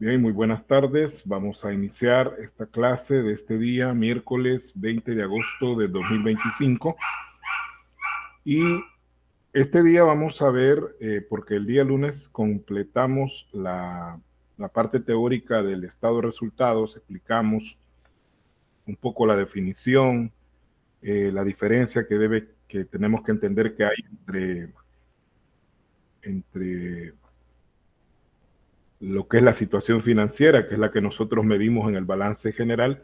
Bien, muy buenas tardes. Vamos a iniciar esta clase de este día, miércoles 20 de agosto de 2025. Y este día vamos a ver, porque el día lunes completamos la parte teórica del estado de resultados, explicamos un poco la definición, la diferencia que tenemos que entender que hay entre lo que es la situación financiera, que es la que nosotros medimos en el balance general,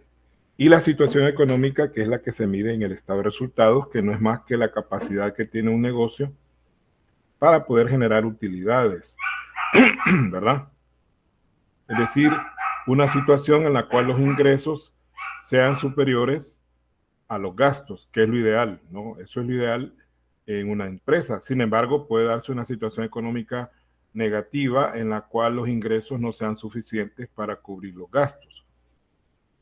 y la situación económica, que es la que se mide en el estado de resultados, que no es más que la capacidad que tiene un negocio para poder generar utilidades, ¿verdad? Es decir, una situación en la cual los ingresos sean superiores a los gastos, que es lo ideal, ¿no? Eso es lo ideal en una empresa. Sin embargo, puede darse una situación económica negativa en la cual los ingresos no sean suficientes para cubrir los gastos.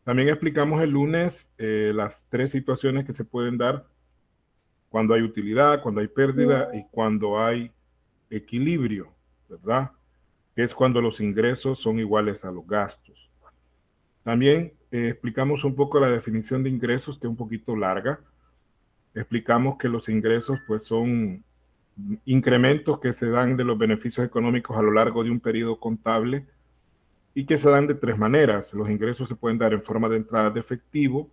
También explicamos el lunes las tres situaciones que se pueden dar cuando hay utilidad, cuando hay pérdida y cuando hay equilibrio, ¿verdad? Que es cuando los ingresos son iguales a los gastos. También explicamos un poco la definición de ingresos, que es un poquito larga. Explicamos que los ingresos pues son incrementos que se dan de los beneficios económicos a lo largo de un periodo contable y que se dan de tres maneras. Los ingresos se pueden dar en forma de entrada de efectivo.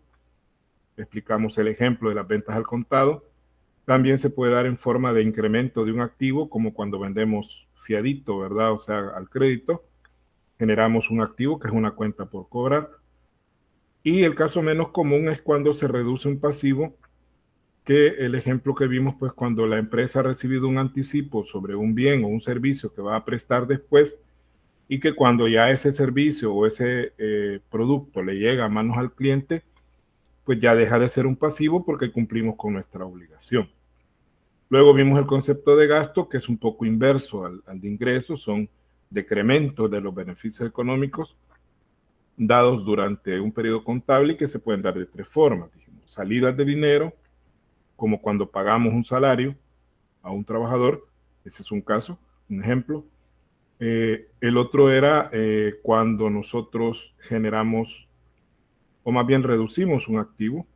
Explicamos el ejemplo de las ventas al contado. También se puede dar en forma de incremento de un activo, como cuando vendemos fiadito, ¿verdad? O sea, al crédito, generamos un activo que es una cuenta por cobrar. Y el caso menos común es cuando se reduce un pasivo, que el ejemplo que vimos, pues cuando la empresa ha recibido un anticipo sobre un bien o un servicio que va a prestar después y que cuando ya ese servicio o ese producto le llega a manos al cliente, pues ya deja de ser un pasivo porque cumplimos con nuestra obligación. Luego vimos el concepto de gasto, que es un poco inverso al de ingresos, son decrementos de los beneficios económicos dados durante un periodo contable y que se pueden dar de tres formas. Dijimos, salidas de dinero, como cuando pagamos un salario a un trabajador, ese es un caso, un ejemplo. El otro era cuando nosotros generamos, o más bien reducimos un activo,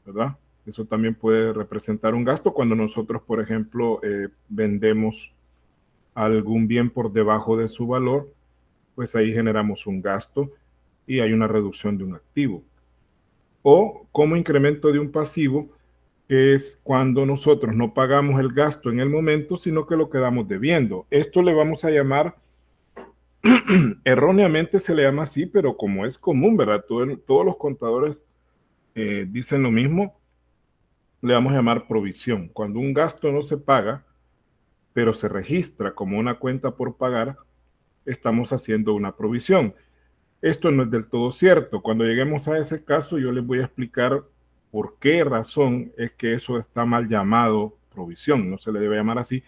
¿verdad? Eso también puede representar un gasto cuando nosotros, por ejemplo, vendemos algún bien por debajo de su valor, pues ahí generamos un gasto y hay una reducción de un activo. O como incremento de un pasivo, que es cuando nosotros no pagamos el gasto en el momento, sino que lo quedamos debiendo. Esto le vamos a llamar, erróneamente se le llama así, pero como es común, ¿verdad? Todos los contadores dicen lo mismo, le vamos a llamar provisión. Cuando un gasto no se paga, pero se registra como una cuenta por pagar, estamos haciendo una provisión. Esto no es del todo cierto. Cuando lleguemos a ese caso, yo les voy a explicar por qué razón es que eso está mal llamado provisión. No se le debe llamar así,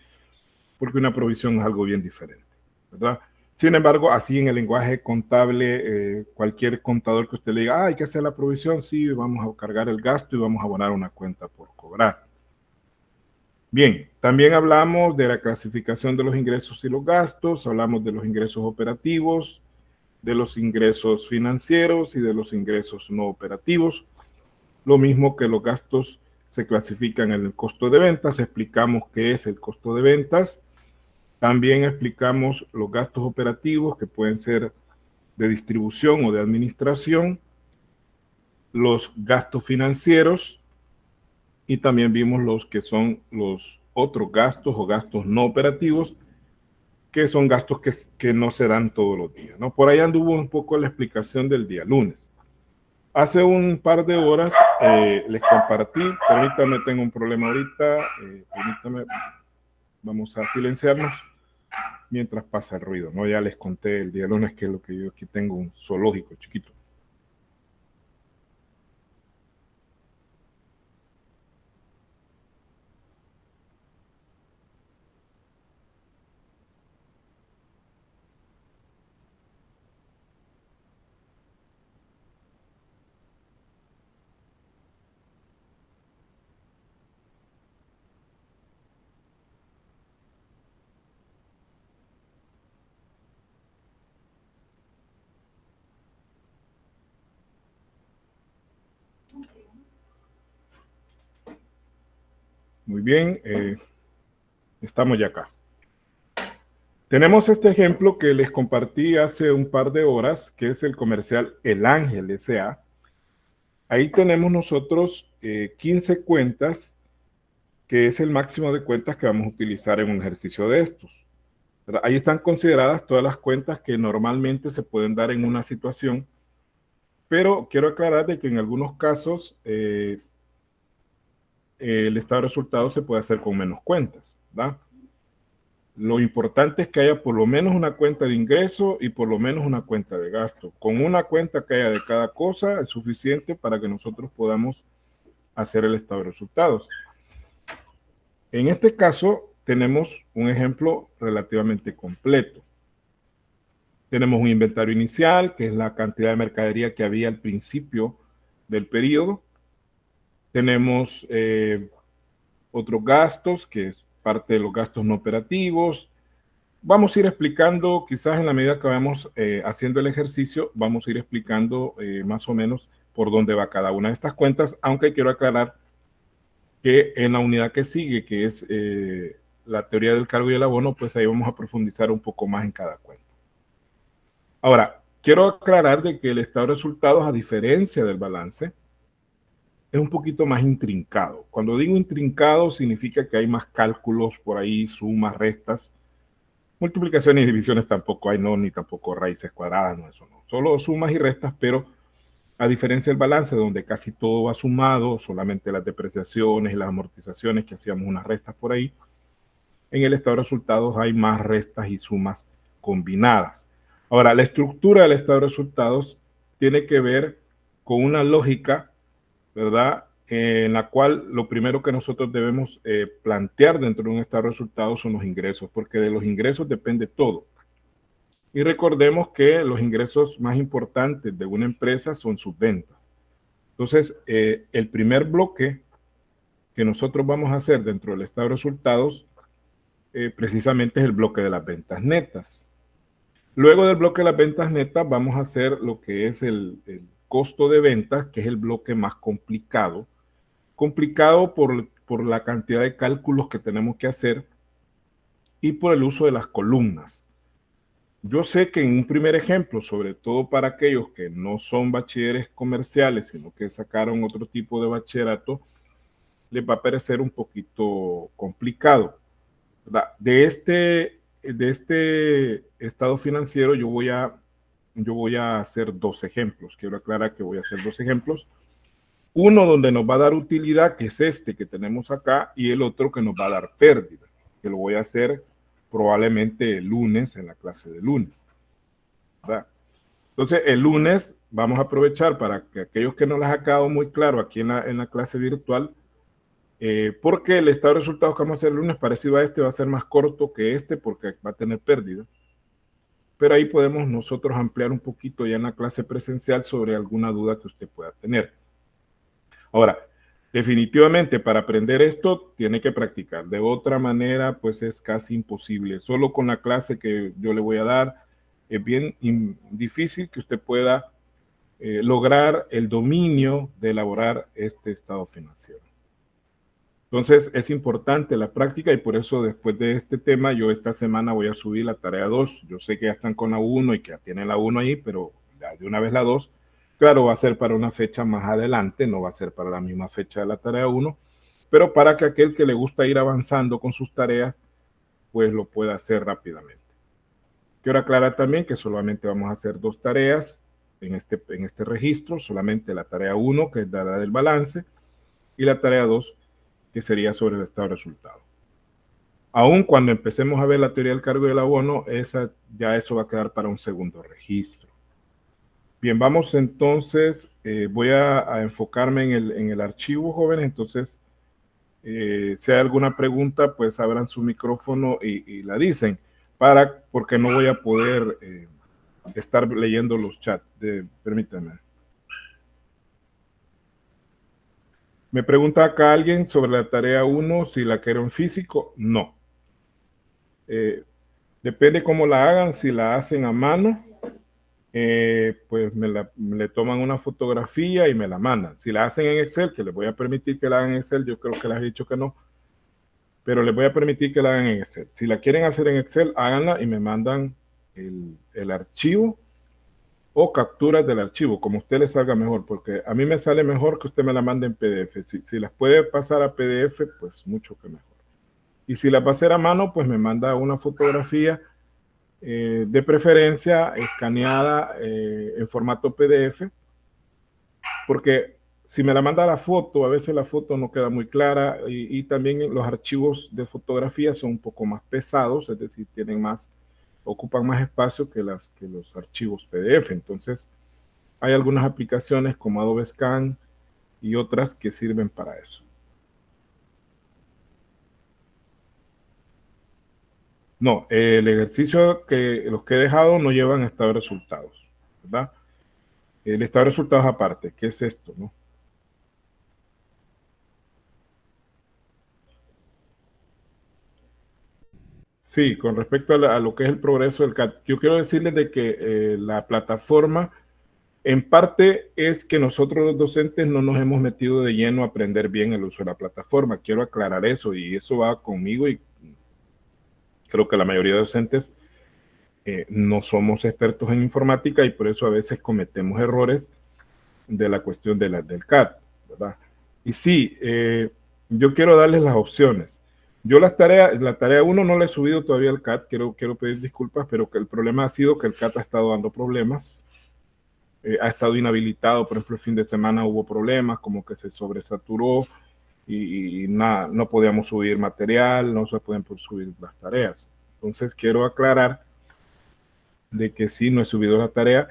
porque una provisión es algo bien diferente, ¿verdad? Sin embargo, así en el lenguaje contable, cualquier contador que usted le diga, hay que hacer la provisión, sí, vamos a cargar el gasto y vamos a abonar una cuenta por cobrar. Bien, también hablamos de la clasificación de los ingresos y los gastos, hablamos de los ingresos operativos, de los ingresos financieros y de los ingresos no operativos. Lo mismo que los gastos se clasifican en el costo de ventas, explicamos qué es el costo de ventas. También explicamos los gastos operativos que pueden ser de distribución o de administración, los gastos financieros y también vimos los que son los otros gastos o gastos no operativos, que son gastos que no se dan todos los días, ¿no? Por ahí anduvo un poco la explicación del día lunes. Hace un par de horas les compartí, permítame, tengo un problema ahorita, permítame, vamos a silenciarnos mientras pasa el ruido, ¿no? Ya les conté el día lunes que es lo que yo aquí tengo, un zoológico chiquito. Muy bien, estamos ya acá. Tenemos este ejemplo que les compartí hace un par de horas, que es el comercial El Ángel S.A. Ahí tenemos nosotros 15 cuentas, que es el máximo de cuentas que vamos a utilizar en un ejercicio de estos. Ahí están consideradas todas las cuentas que normalmente se pueden dar en una situación, pero quiero aclarar de que en algunos casos el estado de resultados se puede hacer con menos cuentas, ¿verdad? Lo importante es que haya por lo menos una cuenta de ingreso y por lo menos una cuenta de gasto. Con una cuenta que haya de cada cosa es suficiente para que nosotros podamos hacer el estado de resultados. En este caso tenemos un ejemplo relativamente completo. Tenemos un inventario inicial, que es la cantidad de mercadería que había al principio del periodo. Tenemos otros gastos, que es parte de los gastos no operativos. Vamos a ir explicando, quizás en la medida que vayamos haciendo el ejercicio, vamos a ir explicando más o menos por dónde va cada una de estas cuentas, aunque quiero aclarar que en la unidad que sigue, que es la teoría del cargo y el abono, pues ahí vamos a profundizar un poco más en cada cuenta. Ahora, quiero aclarar de que el estado de resultados, a diferencia del balance, es un poquito más intrincado. Cuando digo intrincado, significa que hay más cálculos por ahí, sumas, restas. Multiplicaciones y divisiones tampoco hay, no, ni tampoco raíces cuadradas, no, eso no. Solo sumas y restas, pero a diferencia del balance, donde casi todo va sumado, solamente las depreciaciones y las amortizaciones, que hacíamos unas restas por ahí, en el estado de resultados hay más restas y sumas combinadas. Ahora, la estructura del estado de resultados tiene que ver con una lógica, ¿verdad? En la cual lo primero que nosotros debemos plantear dentro de un estado de resultados son los ingresos, porque de los ingresos depende todo. Y recordemos que los ingresos más importantes de una empresa son sus ventas. Entonces, el primer bloque que nosotros vamos a hacer dentro del estado de resultados precisamente es el bloque de las ventas netas. Luego del bloque de las ventas netas vamos a hacer lo que es el costo de ventas, que es el bloque más complicado. Complicado por la cantidad de cálculos que tenemos que hacer y por el uso de las columnas. Yo sé que en un primer ejemplo, sobre todo para aquellos que no son bachilleres comerciales, sino que sacaron otro tipo de bachillerato, les va a parecer un poquito complicado, ¿verdad? De este estado financiero yo voy a hacer dos ejemplos. Quiero aclarar que voy a hacer dos ejemplos. Uno donde nos va a dar utilidad, que es este que tenemos acá, y el otro que nos va a dar pérdida, que lo voy a hacer probablemente el lunes, en la clase de lunes, ¿verdad? Entonces, el lunes vamos a aprovechar para que aquellos que no les ha quedado muy claro aquí en la clase virtual, porque el estado de resultados que vamos a hacer el lunes, parecido a este, va a ser más corto que este porque va a tener pérdida. Pero ahí podemos nosotros ampliar un poquito ya en la clase presencial sobre alguna duda que usted pueda tener. Ahora, definitivamente para aprender esto tiene que practicar. De otra manera, pues es casi imposible. Solo con la clase que yo le voy a dar, es bien difícil que usted pueda lograr el dominio de elaborar este estado financiero. Entonces es importante la práctica y por eso después de este tema yo esta semana voy a subir la tarea 2. Yo sé que ya están con la 1 y que ya tienen la 1 ahí, pero ya de una vez la 2. Claro, va a ser para una fecha más adelante, no va a ser para la misma fecha de la tarea 1, pero para que aquel que le gusta ir avanzando con sus tareas, pues lo pueda hacer rápidamente. Quiero aclarar también que solamente vamos a hacer dos tareas en este registro, solamente la tarea 1, que es la del balance, y la tarea 2, que sería sobre el estado de resultado. Aún cuando empecemos a ver la teoría del cargo y del abono, ya eso va a quedar para un segundo registro. Bien, vamos entonces, voy a enfocarme en el archivo, jóvenes. Entonces, si hay alguna pregunta, pues abran su micrófono y la dicen, porque no voy a poder estar leyendo los chats. Permítanme. Me pregunta acá alguien sobre la tarea 1, si la quiero en físico. No. Depende cómo la hagan. Si la hacen a mano, pues le toman una fotografía y me la mandan. Si la hacen en Excel, que les voy a permitir que la hagan en Excel, yo creo que les he dicho que no, pero les voy a permitir que la hagan en Excel. Si la quieren hacer en Excel, háganla y me mandan el archivo o capturas del archivo, como a usted les salga mejor, porque a mí me sale mejor que usted me la mande en PDF. Si las puede pasar a PDF, pues mucho que mejor. Y si las va a hacer a mano, pues me manda una fotografía, de preferencia escaneada en formato PDF, porque si me la manda la foto, a veces la foto no queda muy clara y también los archivos de fotografía son un poco más pesados, es decir, ocupan más espacio que los archivos PDF. Entonces, hay algunas aplicaciones como Adobe Scan y otras que sirven para eso. No, el ejercicio los que he dejado no llevan estado de resultados, ¿verdad? El estado de resultados aparte, ¿qué es esto, no? Sí, con respecto a lo que es el progreso del CAT, yo quiero decirles de que la plataforma, en parte es que nosotros los docentes no nos hemos metido de lleno a aprender bien el uso de la plataforma. Quiero aclarar eso y eso va conmigo y creo que la mayoría de docentes no somos expertos en informática y por eso a veces cometemos errores de la cuestión del CAT, ¿verdad? Y sí, yo quiero darles las opciones. Yo la tarea 1 no la he subido todavía al CAT, quiero pedir disculpas, pero que el problema ha sido que el CAT ha estado dando problemas, ha estado inhabilitado, por ejemplo, el fin de semana hubo problemas, como que se sobresaturó y nada, no podíamos subir material, no se pueden subir las tareas. Entonces quiero aclarar de que sí, no he subido la tarea,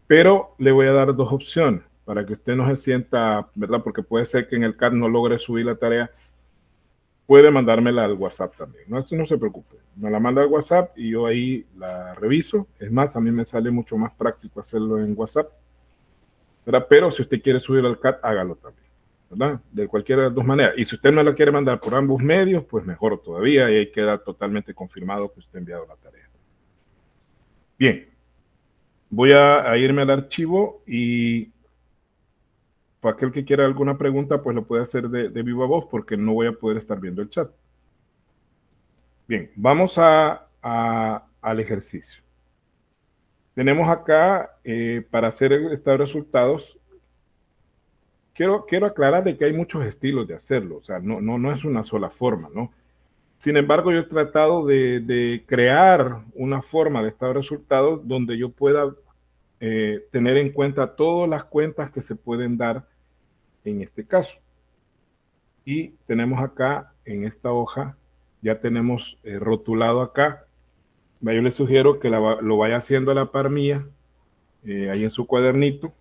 pero le voy a dar dos opciones para que usted no se sienta, ¿verdad? Porque puede ser que en el CAT no logre subir la tarea, puede mandármela al WhatsApp también. No, esto no se preocupe, me la manda al WhatsApp y yo ahí la reviso. Es más, a mí me sale mucho más práctico hacerlo en WhatsApp, ¿verdad? Pero si usted quiere subir al CAT, hágalo también, ¿verdad? De cualquiera de las dos maneras. Y si usted me la quiere mandar por ambos medios, pues mejor todavía y ahí queda totalmente confirmado que usted ha enviado la tarea. Bien, voy a irme al archivo y para aquel que quiera alguna pregunta, pues lo puede hacer de viva voz porque no voy a poder estar viendo el chat. Bien, vamos al ejercicio. Tenemos acá, para hacer el estado de resultados, quiero aclarar de que hay muchos estilos de hacerlo, o sea, no es una sola forma, ¿no? Sin embargo, yo he tratado de crear una forma de estado de resultados donde yo pueda tener en cuenta todas las cuentas que se pueden dar en este caso. Y tenemos acá en esta hoja, ya tenemos rotulado acá. Yo les sugiero que lo vaya haciendo a la par mía, ahí en su cuadernito.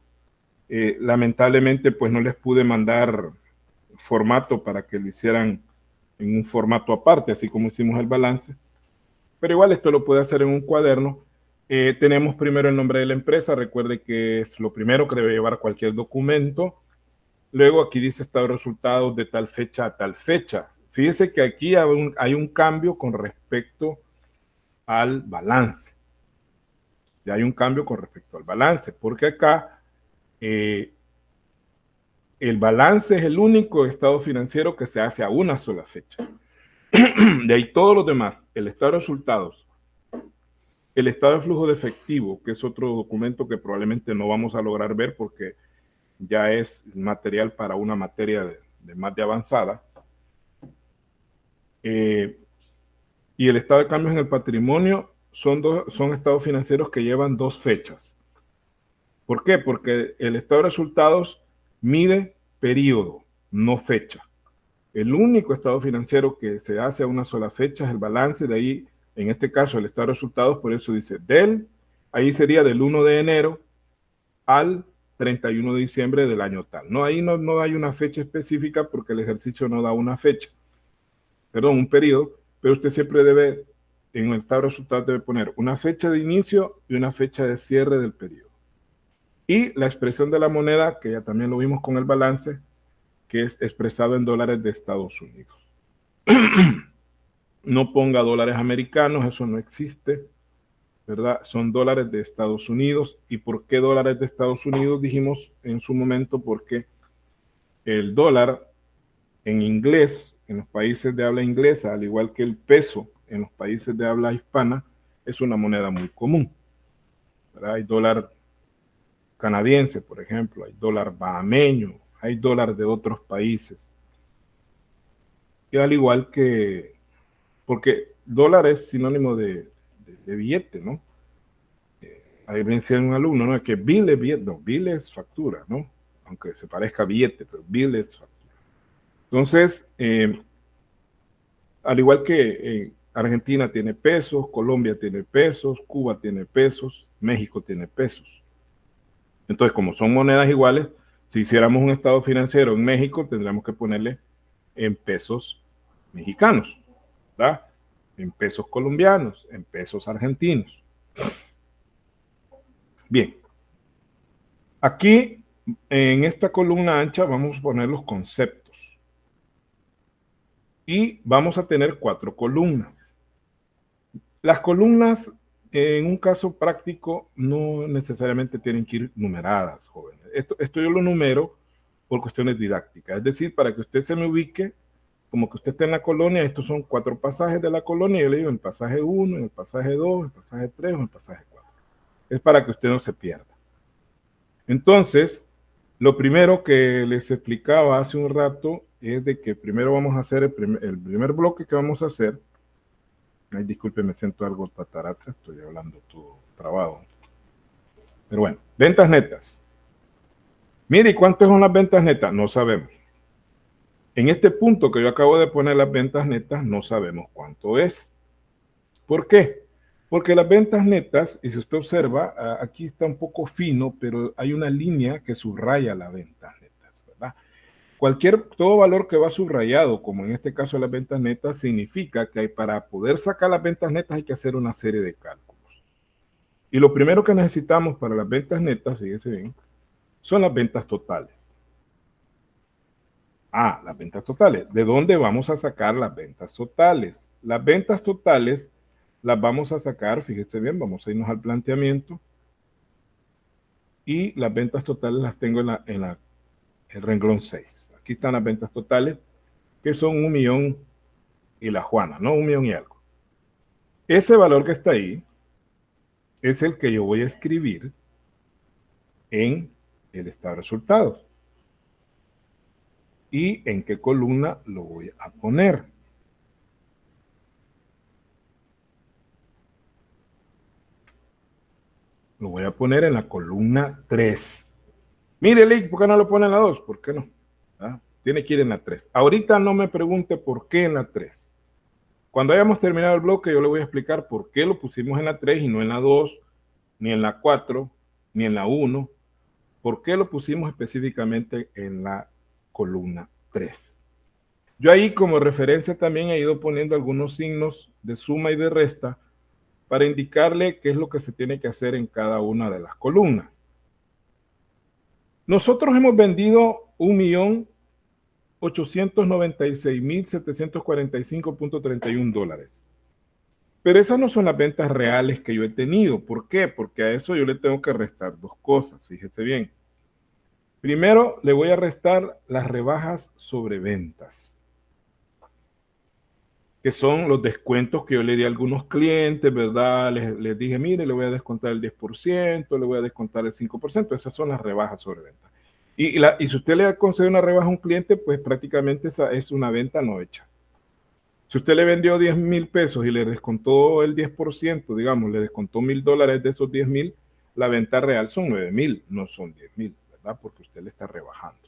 Lamentablemente, pues no les pude mandar formato para que lo hicieran en un formato aparte, así como hicimos el balance. Pero igual esto lo puede hacer en un cuaderno. Tenemos primero el nombre de la empresa. Recuerde que es lo primero que debe llevar cualquier documento. Luego aquí dice estado de resultados de tal fecha a tal fecha. Fíjese que aquí hay un cambio con respecto al balance. Ya hay un cambio con respecto al balance, porque acá el balance es el único estado financiero que se hace a una sola fecha. De ahí todos los demás, el estado de resultados, el estado de flujo de efectivo, que es otro documento que probablemente no vamos a lograr ver porque ya es material para una materia de más de avanzada. Y el estado de cambios en el patrimonio son estados financieros que llevan dos fechas. ¿Por qué? Porque el estado de resultados mide periodo, no fecha. El único estado financiero que se hace a una sola fecha es el balance. De ahí, en este caso, el estado de resultados, por eso dice ahí sería del 1 de enero al 31 de diciembre del año tal. No, ahí no hay una fecha específica porque el ejercicio no da una fecha, perdón, un periodo, pero usted siempre debe, en el estado de resultados, debe poner una fecha de inicio y una fecha de cierre del periodo. Y la expresión de la moneda, que ya también lo vimos con el balance, que es expresado en dólares de Estados Unidos. No ponga dólares americanos, eso no existe, ¿verdad? Son dólares de Estados Unidos. ¿Y por qué dólares de Estados Unidos? Dijimos en su momento porque el dólar en inglés, en los países de habla inglesa, al igual que el peso en los países de habla hispana, es una moneda muy común, ¿verdad? Hay dólar canadiense, por ejemplo, hay dólar bahameño, hay dólar de otros países. Y al igual que, porque dólar es sinónimo de billete, ¿no? Ahí me decía un alumno, ¿no? Que bill es billete, no, bill es factura, ¿no? Aunque se parezca a billete, pero bill es factura. Entonces, al igual que Argentina tiene pesos, Colombia tiene pesos, Cuba tiene pesos, México tiene pesos. Entonces, como son monedas iguales, si hiciéramos un estado financiero en México, tendríamos que ponerle en pesos mexicanos, ¿verdad? En pesos colombianos, en pesos argentinos. Bien, aquí en esta columna ancha vamos a poner los conceptos y vamos a tener 4 columnas. Las columnas en un caso práctico no necesariamente tienen que ir numeradas, jóvenes. Esto yo lo numero por cuestiones didácticas, es decir, para que usted se me ubique como que usted está en la colonia, estos son 4 pasajes de la colonia, yo le digo en el pasaje 1, en el pasaje 2, en el pasaje 3 o en el pasaje 4. Es para que usted no se pierda. Entonces, lo primero que les explicaba hace un rato es de que primero vamos a hacer el primer bloque que vamos a hacer. Ay, disculpe, me siento algo tatarata, estoy hablando todo trabado. Pero bueno, ventas netas. Mire, ¿cuántas son las ventas netas? No sabemos. En este punto que yo acabo de poner las ventas netas, no sabemos cuánto es. ¿Por qué? Porque las ventas netas, y si usted observa, aquí está un poco fino, pero hay una línea que subraya las ventas netas, ¿verdad? Todo valor que va subrayado, como en este caso las ventas netas, significa que para poder sacar las ventas netas hay que hacer una serie de cálculos. Y lo primero que necesitamos para las ventas netas, fíjense bien, son las ventas totales. Las ventas totales. ¿De dónde vamos a sacar las ventas totales? Las ventas totales las vamos a sacar, fíjense bien, vamos a irnos al planteamiento. Y las ventas totales las tengo en el renglón 6. Aquí están las ventas totales, que son 1.000.000 y la Juana, ¿no? 1.000.000 y algo. Ese valor que está ahí es el que yo voy a escribir en el estado de resultados. ¿Y en qué columna lo voy a poner? Lo voy a poner en la columna 3. Mire, Lick, ¿por qué no lo pone en la 2? ¿Por qué no? Tiene que ir en la 3. Ahorita no me pregunte por qué en la 3. Cuando hayamos terminado el bloque, yo le voy a explicar por qué lo pusimos en la 3 y no en la 2, ni en la 4, ni en la 1. ¿Por qué lo pusimos específicamente en la columna 3? Yo ahí como referencia también he ido poniendo algunos signos de suma y de resta para indicarle qué es lo que se tiene que hacer en cada una de las columnas. Nosotros hemos vendido 1.896.745.31 dólares. Pero esas no son las ventas reales que yo he tenido. ¿Por qué? Porque a eso yo le tengo que restar 2 cosas, fíjese bien. Primero, le voy a restar las rebajas sobre ventas, que son los descuentos que yo le di a algunos clientes, ¿verdad? Les dije, mire, le voy a descontar el 10%, le voy a descontar el 5%. Esas son las rebajas sobre ventas. Y si usted le concede una rebaja a un cliente, pues prácticamente esa es una venta no hecha. Si usted le vendió 10,000 pesos y le descontó el 10%, digamos, le descontó $1,000 de esos 10,000, la venta real son 9,000, no son 10,000, ¿verdad? Porque usted le está rebajando.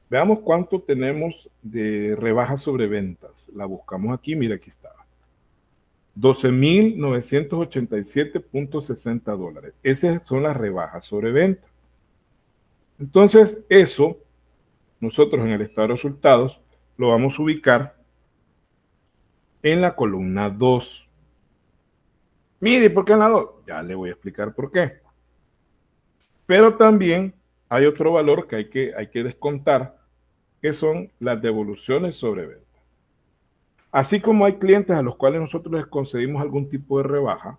Veamos cuánto tenemos de rebajas sobre ventas. La buscamos aquí, mira, aquí está. 12,987.60 dólares. Esas son las rebajas sobre venta. Entonces, eso, nosotros en el estado de resultados, lo vamos a ubicar en la columna 2. Mire, ¿por qué en la 2? Ya le voy a explicar por qué. Pero también hay otro valor que hay que descontar, que son las devoluciones sobre venta. Así como hay clientes a los cuales nosotros les concedimos algún tipo de rebaja,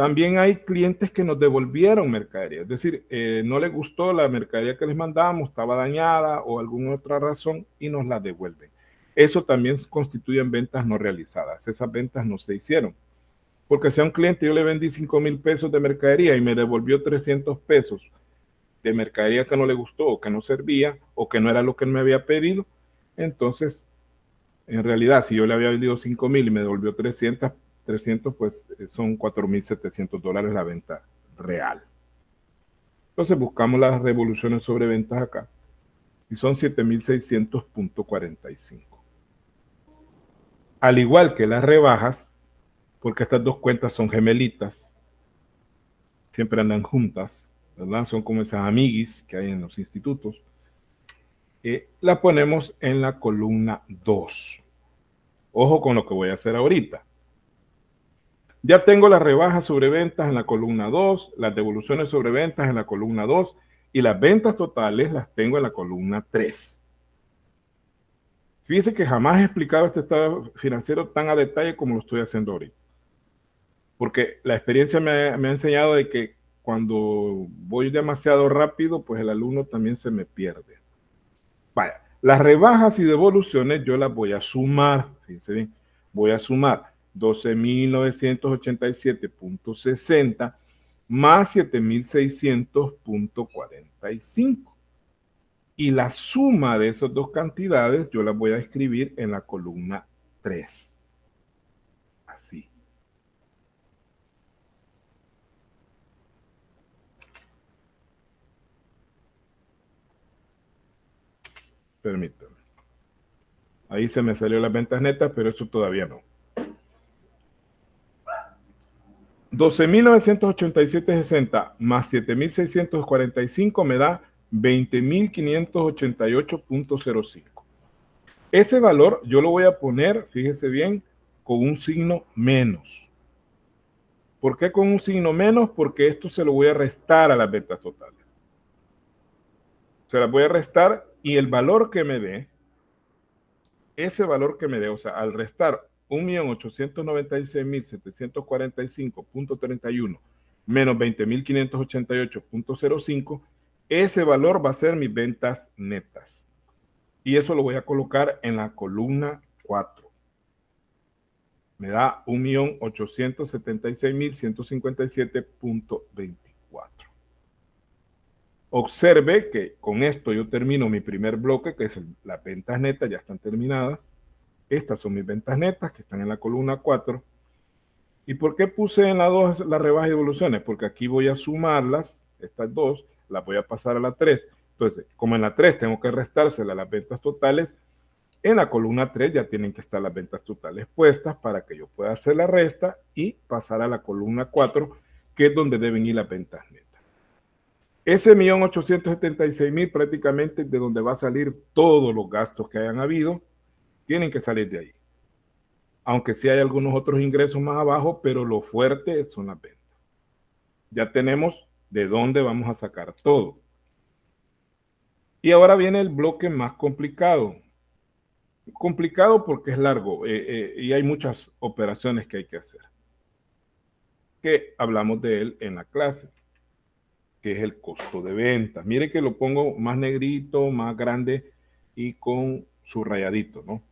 También hay clientes que nos devolvieron mercadería, es decir, no les gustó la mercadería que les mandamos, estaba dañada o alguna otra razón y nos la devuelven. Eso también constituyen ventas no realizadas. Esas ventas no se hicieron. Porque si a un cliente yo le vendí 5,000 pesos de mercadería y me devolvió 300 pesos de mercadería que no le gustó o que no servía o que no era lo que él me había pedido, entonces, en realidad, si yo le había vendido 5,000 y me devolvió 300, pues son $4,700 la venta real. Entonces buscamos las revoluciones sobre ventas acá y son 7,600.45. Al igual que las rebajas, porque estas dos cuentas son gemelitas, siempre andan juntas, ¿verdad? Son como esas amiguis que hay en los institutos. La ponemos en la columna 2. Ojo con lo que voy a hacer ahorita. Ya tengo las rebajas sobre ventas en la columna 2, las devoluciones sobre ventas en la columna 2 y las ventas totales las tengo en la columna 3. Fíjense que jamás he explicado este estado financiero tan a detalle como lo estoy haciendo ahorita. Porque la experiencia me ha enseñado de que cuando voy demasiado rápido, pues el alumno también se me pierde. Vaya, las rebajas y devoluciones yo las voy a sumar, fíjense bien, voy a sumar 12,987.60 más 7,600.45. Y la suma de esas dos cantidades yo las voy a escribir en la columna 3. Así. Permítanme. Ahí se me salió las ventas netas, pero eso todavía no. 12,987.60 más 7,645 me da 20,588.05. Ese valor yo lo voy a poner, fíjese bien, con un signo menos. ¿Por qué con un signo menos? Porque esto se lo voy a restar a las ventas totales. Se las voy a restar y el valor que me dé, ese valor que me dé, o sea, al restar 1,896,745.31 menos 20,588.05, ese valor va a ser mis ventas netas. Y eso lo voy a colocar en la columna 4. Me da 1,876,157.24. Observe que con esto yo termino mi primer bloque, que es las ventas netas, ya están terminadas. Estas son mis ventas netas, que están en la columna 4. ¿Y por qué puse en la 2 las rebajas y devoluciones? Porque aquí voy a sumarlas, estas dos, las voy a pasar a la 3. Entonces, como en la 3 tengo que restárselas a las ventas totales, en la columna 3 ya tienen que estar las ventas totales puestas para que yo pueda hacer la resta y pasar a la columna 4, que es donde deben ir las ventas netas. Ese 1,876,000 prácticamente de donde va a salir todos los gastos que hayan habido, tienen que salir de ahí. Aunque sí hay algunos otros ingresos más abajo, pero lo fuerte son las ventas. Ya tenemos de dónde vamos a sacar todo. Y ahora viene el bloque más complicado. Complicado porque es largo y hay muchas operaciones que hay que hacer. Que hablamos de él en la clase, que es el costo de ventas. Mire que lo pongo más negrito, más grande y con subrayadito, ¿no?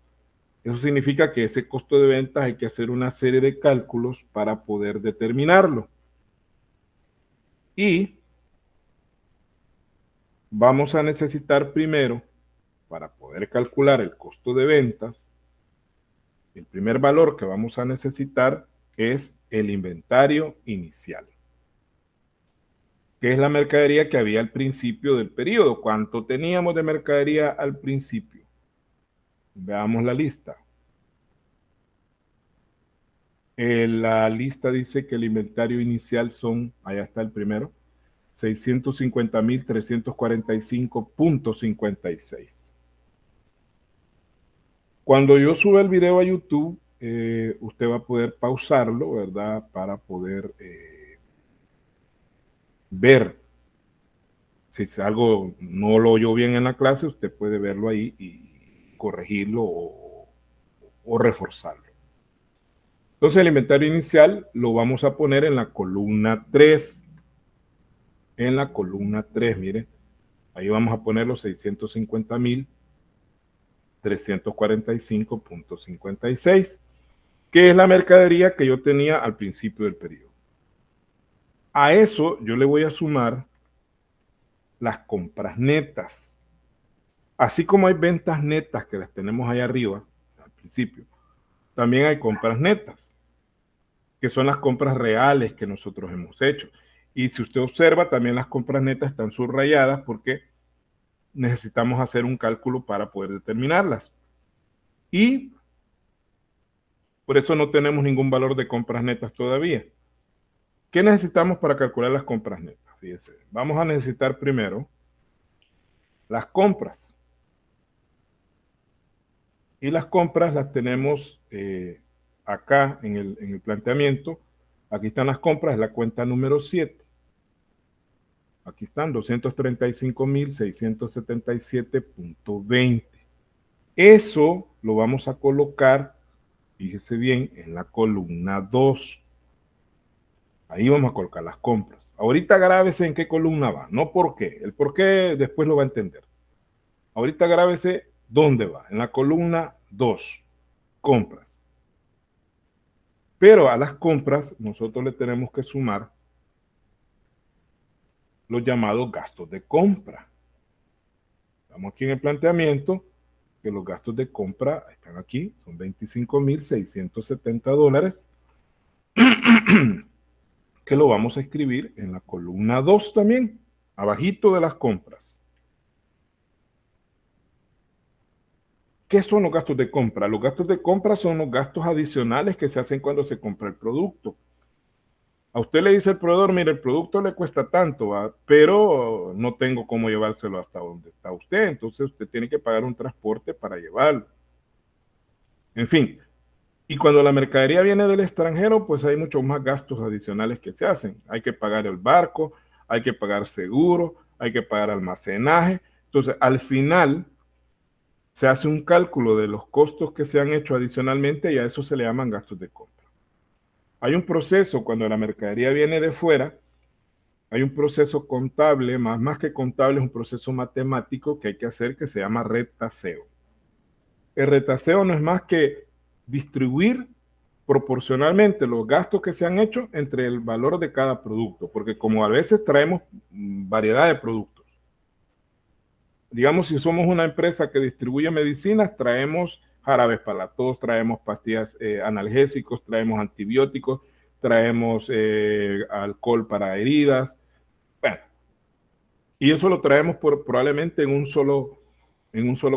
Eso significa que ese costo de ventas hay que hacer una serie de cálculos para poder determinarlo. Y vamos a necesitar primero, para poder calcular el costo de ventas, el primer valor que vamos a necesitar es el inventario inicial, que es la mercadería que había al principio del periodo. ¿Cuánto teníamos de mercadería al principio? Veamos la lista. La lista dice que el inventario inicial son, allá está el primero, 650,345.56. Cuando yo suba el video a YouTube, usted va a poder pausarlo, ¿verdad? Para poder ver. Si algo no lo oyó bien en la clase, usted puede verlo ahí y corregirlo o reforzarlo. Entonces el inventario inicial lo vamos a poner en la columna 3. En la columna 3, mire, ahí vamos a poner los 650.345.56, que es la mercadería que yo tenía al principio del periodo. A eso yo le voy a sumar las compras netas. Así como hay ventas netas que las tenemos ahí arriba, al principio, también hay compras netas, que son las compras reales que nosotros hemos hecho. Y si usted observa, también las compras netas están subrayadas porque necesitamos hacer un cálculo para poder determinarlas. Y por eso no tenemos ningún valor de compras netas todavía. ¿Qué necesitamos para calcular las compras netas? Fíjense, vamos a necesitar primero las compras. Y las compras las tenemos acá en el planteamiento. Aquí están las compras, la cuenta número 7. Aquí están 235.677.20. Eso lo vamos a colocar, fíjese bien, en la columna 2. Ahí vamos a colocar las compras. Ahorita grábese en qué columna va, no por qué. El por qué después lo va a entender. Ahorita grábese dónde va, en la columna 2, compras. Pero a las compras nosotros le tenemos que sumar los llamados gastos de compra. Estamos aquí en el planteamiento que los gastos de compra están aquí, son $25.670, que lo vamos a escribir en la columna 2 también, abajito de las compras. ¿Qué son los gastos de compra? Los gastos de compra son los gastos adicionales que se hacen cuando se compra el producto. A usted le dice el proveedor, mire, el producto le cuesta tanto, ¿va? Pero no tengo cómo llevárselo hasta donde está usted, entonces usted tiene que pagar un transporte para llevarlo. En fin, y cuando la mercadería viene del extranjero, pues hay muchos más gastos adicionales que se hacen. Hay que pagar el barco, hay que pagar seguro, hay que pagar almacenaje. Entonces, al final, se hace un cálculo de los costos que se han hecho adicionalmente y a eso se le llaman gastos de compra. Hay un proceso cuando la mercadería viene de fuera, hay un proceso contable, más que contable, es un proceso matemático que hay que hacer que se llama retaseo. El retaseo no es más que distribuir proporcionalmente los gastos que se han hecho entre el valor de cada producto, porque como a veces traemos variedad de productos. Digamos, si somos una empresa que distribuye medicinas, traemos jarabes para la tos, traemos pastillas analgésicos, traemos antibióticos, traemos alcohol para heridas. Bueno, y eso lo traemos probablemente en un solo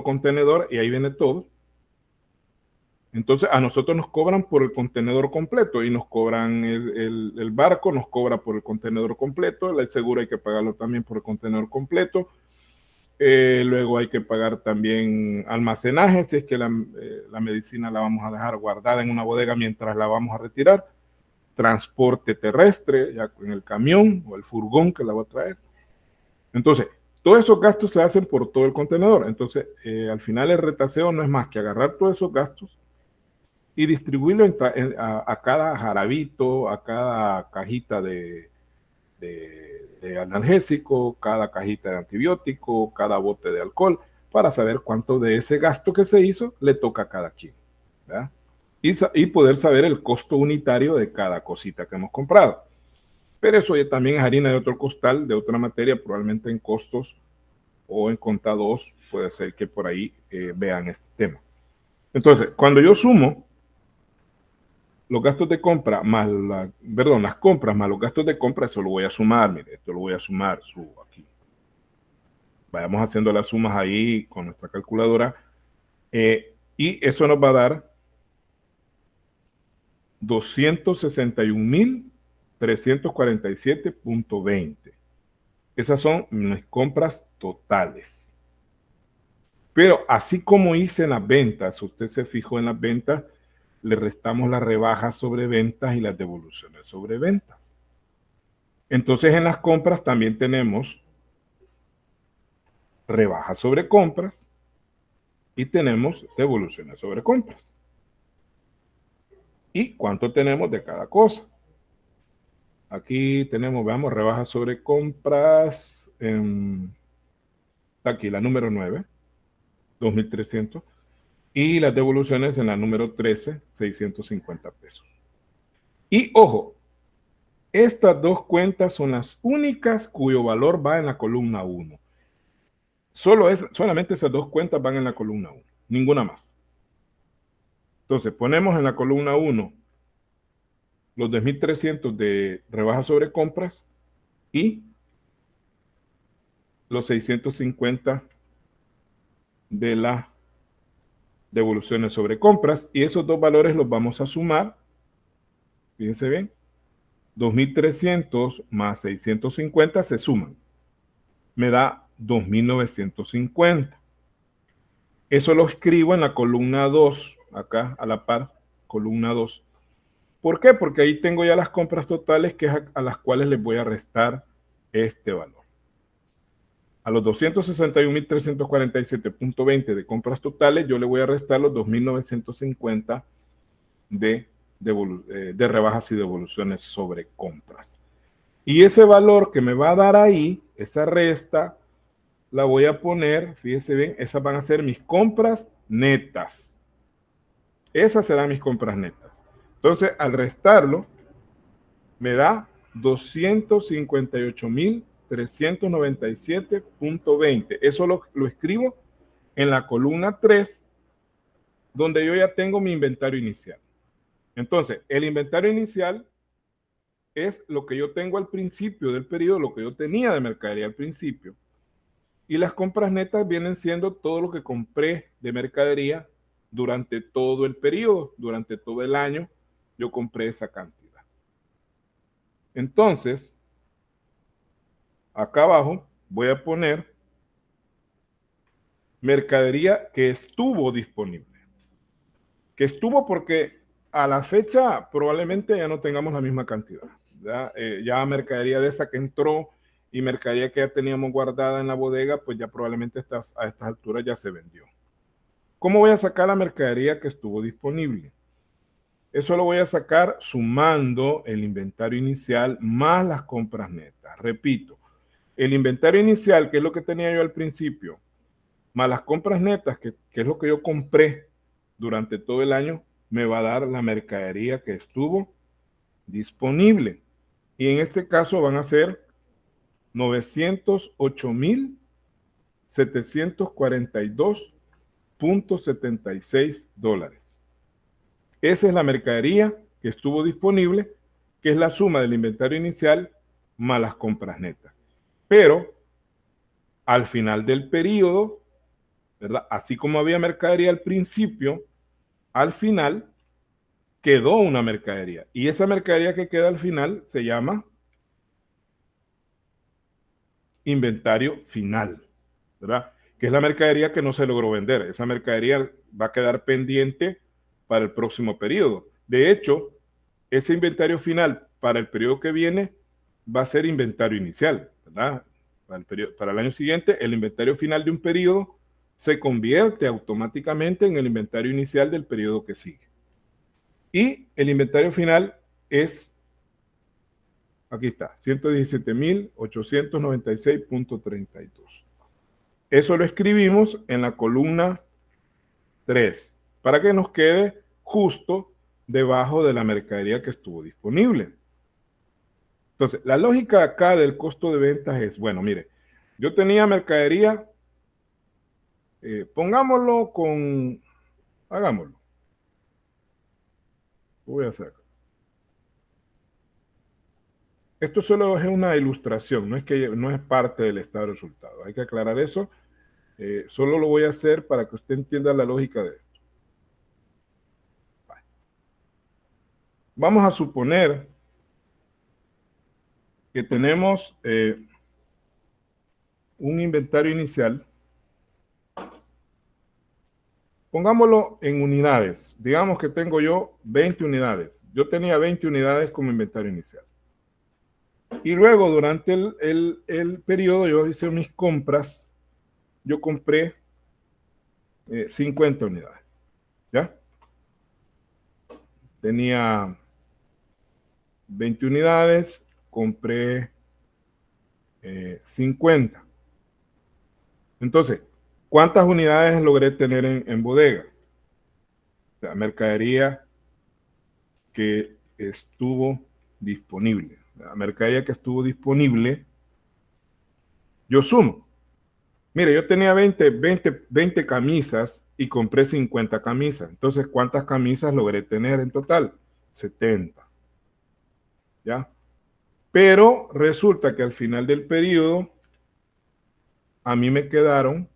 contenedor y ahí viene todo. Entonces a nosotros nos cobran por el contenedor completo y nos cobran el barco, nos cobra por el contenedor completo, el seguro hay que pagarlo también por el contenedor completo. Luego hay que pagar también almacenaje, si es que la medicina la vamos a dejar guardada en una bodega mientras la vamos a retirar. Transporte terrestre, ya en el camión o el furgón que la va a traer. Entonces, todos esos gastos se hacen por todo el contenedor. Entonces, al final el retaseo no es más que agarrar todos esos gastos y distribuirlo a cada jarabito, a cada cajita de analgésico, cada cajita de antibiótico, cada bote de alcohol, para saber cuánto de ese gasto que se hizo le toca a cada quien, ¿verdad? Y poder saber el costo unitario de cada cosita que hemos comprado. Pero eso ya también es harina de otro costal, de otra materia, probablemente en costos o en contados, puede ser que por ahí vean este tema. Entonces, cuando yo sumo los gastos de compra más las compras más los gastos de compra, eso lo voy a sumar, mire, esto lo voy a sumar, subo aquí. Vayamos haciendo las sumas ahí con nuestra calculadora. Y eso nos va a dar 261.347.20. Esas son mis compras totales. Pero así como hice en las ventas, usted se fijó en las ventas, le restamos las rebajas sobre ventas y las devoluciones sobre ventas. Entonces en las compras también tenemos rebajas sobre compras y tenemos devoluciones sobre compras. y cuánto tenemos de cada cosa. Aquí tenemos, veamos, rebajas sobre compras. Aquí la número 9, 2.300. Y las devoluciones en la número 13, 650 pesos. Y ojo, estas dos cuentas son las únicas cuyo valor va en la columna 1. Solamente esas dos cuentas van en la columna 1, ninguna más. Entonces ponemos en la columna 1 los 10.300 de rebaja sobre compras y los 650 de las devoluciones sobre compras, y esos dos valores los vamos a sumar. Fíjense bien, 2.300 más 650 se suman, me da 2.950. Eso lo escribo en la columna 2, acá a la par, columna 2. ¿Por qué? Porque ahí tengo ya las compras totales, que es a las cuales les voy a restar este valor. A los 261.347.20 de compras totales, yo le voy a restar los 2.950 de rebajas y devoluciones sobre compras. Y ese valor que me va a dar ahí, esa resta, la voy a poner, fíjense bien, esas van a ser mis compras netas. Esas serán mis compras netas. Entonces, al restarlo, me da 258.397.20. Eso lo escribo en la columna 3, donde yo ya tengo mi inventario inicial. Entonces, el inventario inicial es lo que yo tengo al principio del periodo, lo que yo tenía de mercadería al principio. Y las compras netas vienen siendo todo lo que compré de mercadería durante todo el periodo, durante todo el año, yo compré esa cantidad. Entonces, acá abajo voy a poner mercadería que estuvo disponible. Que estuvo porque a la fecha probablemente ya no tengamos la misma cantidad. Ya mercadería de esa que entró y mercadería que ya teníamos guardada en la bodega, pues ya probablemente a estas alturas ya se vendió. ¿Cómo voy a sacar la mercadería que estuvo disponible? Eso lo voy a sacar sumando el inventario inicial más las compras netas. Repito, el inventario inicial, que es lo que tenía yo al principio, más las compras netas, que es lo que yo compré durante todo el año, me va a dar la mercadería que estuvo disponible. Y en este caso van a ser 908.742.76 dólares. Esa es la mercadería que estuvo disponible, que es la suma del inventario inicial más las compras netas. Pero al final del periodo, ¿verdad? Así como había mercadería al principio, al final quedó una mercadería. Y esa mercadería que queda al final se llama inventario final, ¿verdad? Que es la mercadería que no se logró vender. Esa mercadería va a quedar pendiente para el próximo periodo. De hecho, ese inventario final para el periodo que viene va a ser inventario inicial, ¿verdad? Para el año siguiente, el inventario final de un periodo se convierte automáticamente en el inventario inicial del periodo que sigue. Y el inventario final es, aquí está, 117.896.32. Eso lo escribimos en la columna 3, para que nos quede justo debajo de la mercadería que estuvo disponible. Entonces, la lógica acá del costo de ventas es, bueno, mire, yo tenía mercadería, pongámoslo con, hagámoslo. Voy a hacer. Esto solo es una ilustración, no es parte del estado de resultados. Hay que aclarar eso. Solo lo voy a hacer para que usted entienda la lógica de esto. Vamos a suponer que tenemos un inventario inicial. Pongámoslo en unidades. Digamos que tengo yo 20 unidades. Yo tenía 20 unidades como inventario inicial. Y luego, durante el periodo, yo hice mis compras. Yo compré 50 unidades. ¿Ya? tenía 20 unidades, compré 50. Entonces, ¿cuántas unidades logré tener en bodega? La mercadería que estuvo disponible. La mercadería que estuvo disponible, yo sumo. Mire, yo tenía 20 camisas y compré 50 camisas. Entonces, ¿cuántas camisas logré tener en total? 70. ¿Ya? Pero resulta que al final del periodo, a mí me quedaron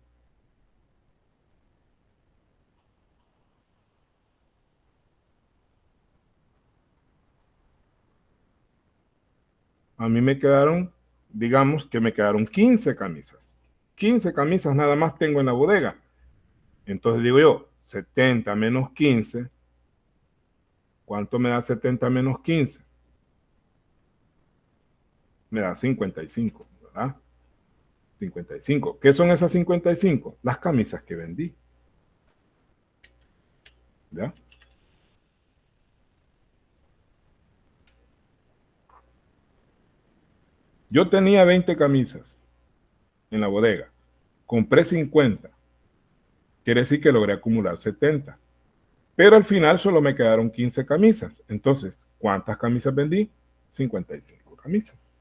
15 camisas. 15 camisas nada más tengo en la bodega. Entonces digo yo, 70 menos 15. ¿Cuánto me da 70 menos 15? Me da 55, ¿verdad? 55. ¿Qué son esas 55? Las camisas que vendí. ¿Ya? Yo tenía 20 camisas en la bodega. Compré 50. Quiere decir que logré acumular 70. Pero al final solo me quedaron 15 camisas. Entonces, ¿cuántas camisas vendí? 55 camisas.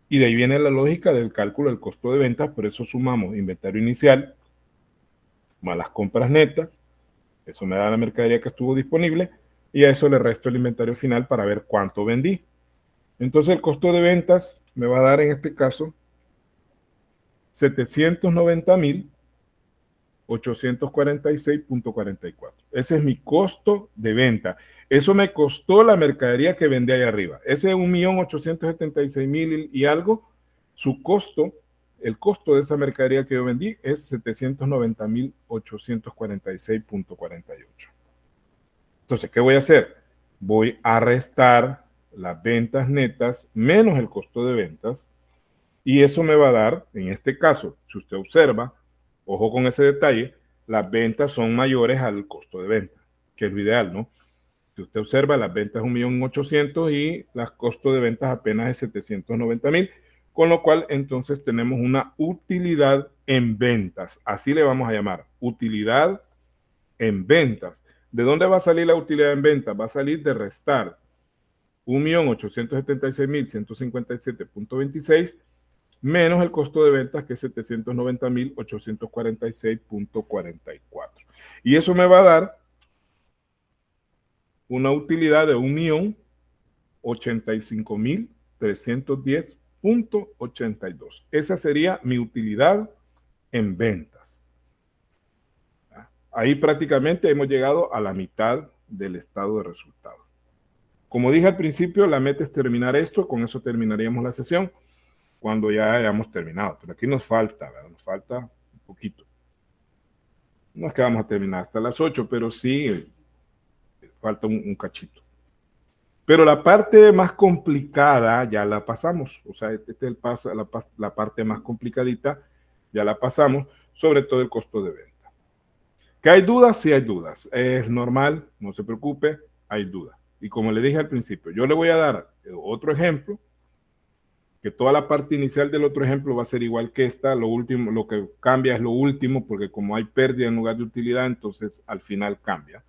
Y de ahí viene la lógica del cálculo del costo de ventas. Por eso sumamos inventario inicial más las compras netas. Eso me da la mercadería que estuvo disponible. Y a eso le resto el inventario final para ver cuánto vendí. Entonces el costo de ventas me va a dar en este caso 790.846.44. Ese es mi costo de venta. Eso me costó la mercadería que vendí ahí arriba. Ese 1.876.000 y algo, su costo, el costo de esa mercadería que yo vendí es 790.846.48. Entonces, ¿qué voy a hacer? Voy a restar las ventas netas menos el costo de ventas y eso me va a dar, en este caso, si usted observa, ojo con ese detalle, las ventas son mayores al costo de venta, que es lo ideal, ¿no? Si usted observa, las ventas es 1.800.000 y el costo de ventas apenas es 790.000, con lo cual entonces tenemos una utilidad en ventas, así le vamos a llamar, utilidad en ventas. ¿De dónde va a salir la utilidad en ventas? Va a salir de restar 1.876.157.26 menos el costo de ventas que es 790.846.44. Y eso me va a dar una utilidad de 1.085.310.82. Esa sería mi utilidad en ventas. Ahí prácticamente hemos llegado a la mitad del estado de resultados. Como dije al principio, la meta es terminar esto, con eso terminaríamos la sesión cuando ya hayamos terminado. Pero aquí nos falta, ¿verdad? Nos falta un poquito. No es que vamos a terminar hasta las 8, pero sí falta un cachito. Pero la parte más complicada ya la pasamos. O sea, este es el paso, la parte más complicadita, ya la pasamos, sobre todo el costo de venta. ¿Que hay dudas? Sí hay dudas. Es normal, no se preocupe, hay dudas. Y como le dije al principio, yo le voy a dar otro ejemplo, que toda la parte inicial del otro ejemplo va a ser igual que esta, lo último, lo que cambia es lo último, porque como hay pérdida en lugar de utilidad, entonces al final cambia.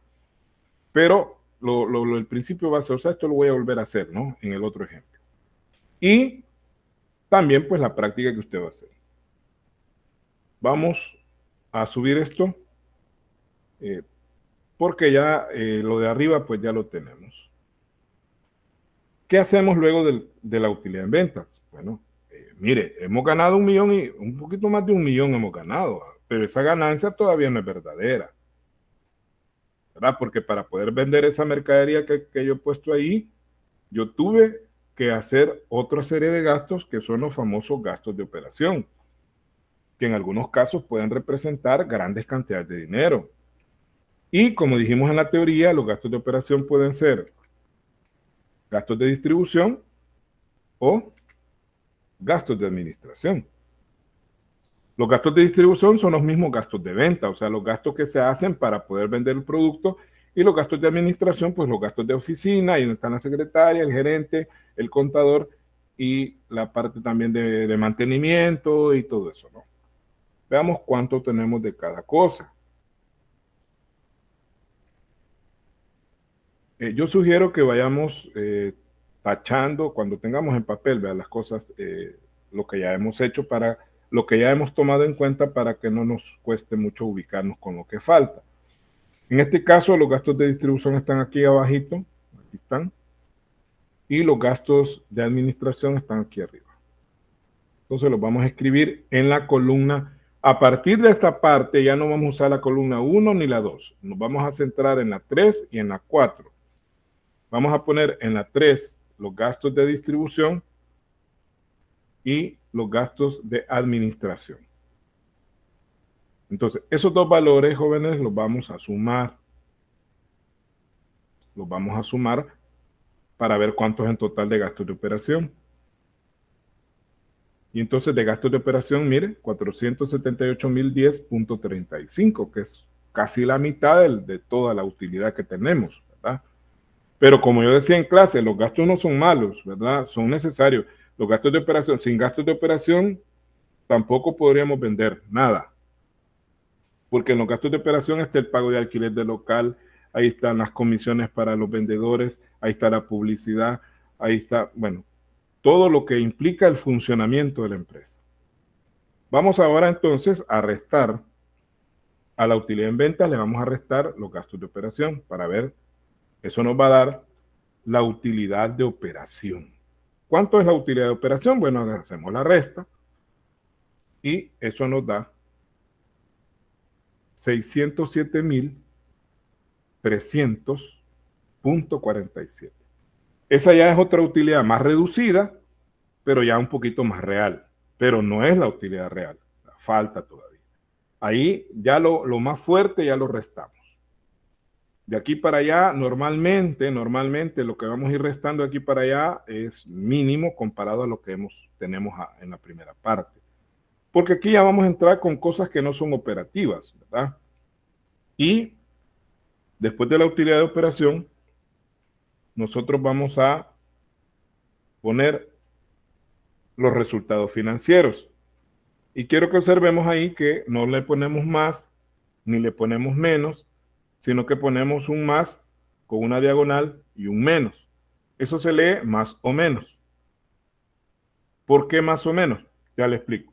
Pero el principio va a ser, o sea, esto lo voy a volver a hacer, ¿no? En el otro ejemplo. Y también, pues, la práctica que usted va a hacer. Vamos a subir esto, porque ya lo de arriba, pues, ya lo tenemos. ¿Qué hacemos luego de la utilidad en ventas? Bueno, mire, hemos ganado 1 millón y un poquito más de 1 millón hemos ganado, pero esa ganancia todavía no es verdadera, ¿verdad? Porque para poder vender esa mercadería que yo he puesto ahí, yo tuve que hacer otra serie de gastos que son los famosos gastos de operación, que en algunos casos pueden representar grandes cantidades de dinero. Y como dijimos en la teoría, los gastos de operación pueden ser gastos de distribución o gastos de administración. Los gastos de distribución son los mismos gastos de venta, o sea, los gastos que se hacen para poder vender el producto Y los gastos de administración, pues los gastos de oficina, ahí donde están la secretaria, el gerente, el contador y la parte también de mantenimiento y todo eso, ¿no? Veamos cuánto tenemos de cada cosa. Yo sugiero que vayamos tachando cuando tengamos en papel, vean las cosas, lo que ya hemos hecho para lo que ya hemos tomado en cuenta para que no nos cueste mucho ubicarnos con lo que falta. En este caso, los gastos de distribución están aquí abajito, aquí están, y los gastos de administración están aquí arriba. Entonces los vamos a escribir en la columna. A partir de esta parte ya no vamos a usar la columna 1 ni la 2. Nos vamos a centrar en la 3 y en la 4. Vamos a poner en la 3 los gastos de distribución y los gastos de administración. Entonces, esos dos valores, jóvenes, los vamos a sumar. Los vamos a sumar para ver cuánto es en total de gastos de operación. Y entonces de gastos de operación, mire, 478.010.35, que es casi la mitad de toda la utilidad que tenemos, ¿verdad? Pero como yo decía en clase, los gastos no son malos, ¿verdad? Son necesarios. Los gastos de operación, sin gastos de operación, tampoco podríamos vender nada. Porque en los gastos de operación está el pago de alquiler del local, ahí están las comisiones para los vendedores, ahí está la publicidad, ahí está, bueno, todo lo que implica el funcionamiento de la empresa. Vamos ahora entonces a restar a la utilidad en ventas, le vamos a restar los gastos de operación para ver, eso nos va a dar la utilidad de operación. ¿Cuánto es la utilidad de operación? Bueno, hacemos la resta y eso nos da 607.300.47. Esa ya es otra utilidad más reducida, pero ya un poquito más real. Pero no es la utilidad real. Falta todavía. Ahí ya lo más fuerte ya lo restamos. De aquí para allá, normalmente lo que vamos a ir restando de aquí para allá es mínimo comparado a lo que tenemos en la primera parte. Porque aquí ya vamos a entrar con cosas que no son operativas, ¿verdad? Y después de la utilidad de operación, nosotros vamos a poner los resultados financieros. Y quiero que observemos ahí que no le ponemos más ni le ponemos menos, sino que ponemos un más con una diagonal y un menos. Eso se lee más o menos. ¿Por qué más o menos? Ya le explico.